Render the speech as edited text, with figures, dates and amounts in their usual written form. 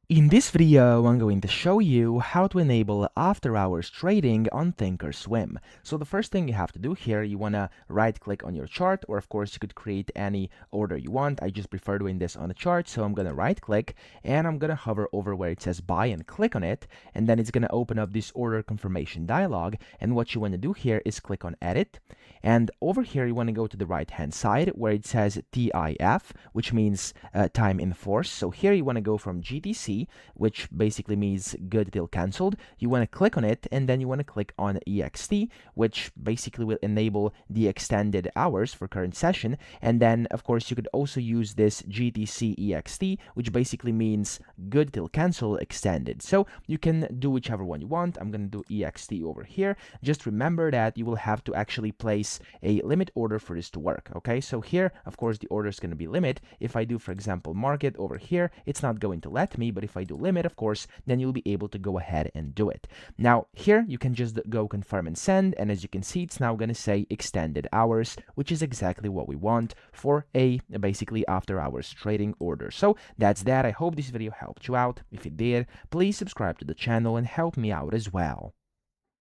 In this video, I'm going to show you how to enable after-hours trading on ThinkorSwim. So the first thing you have to do here, you want to right-click on your chart, or of course you could create any order you want. I just prefer doing this on a chart, so I'm going to right-click and I'm going to hover over where it says buy and click on it, and then it's going to open up this order confirmation dialog. And what you want to do here is click on edit, and over here you want to go to the right-hand side where it says TIF, which means time in force. So here you want to go from GTC, which basically means good till cancelled. You want to click on it, and then you want to click on EXT, which basically will enable the extended hours for current session. And then of course you could also use this GTC EXT, which basically means good till cancel extended. So you can do whichever one you want. I'm going to do EXT over here. Just remember that you will have to actually place a limit order for this to work. Okay, so here of course the order is going to be limit. If I do, for example, market over here, it's not going to let me, but if I do limit, of course, then you'll be able to go ahead and do it. Now here you can just go confirm and send, and as you can see, it's now going to say extended hours, which is exactly what we want for a basically after hours trading order. So that's that. I hope this video helped you out. If it did, please subscribe to the channel and help me out as well.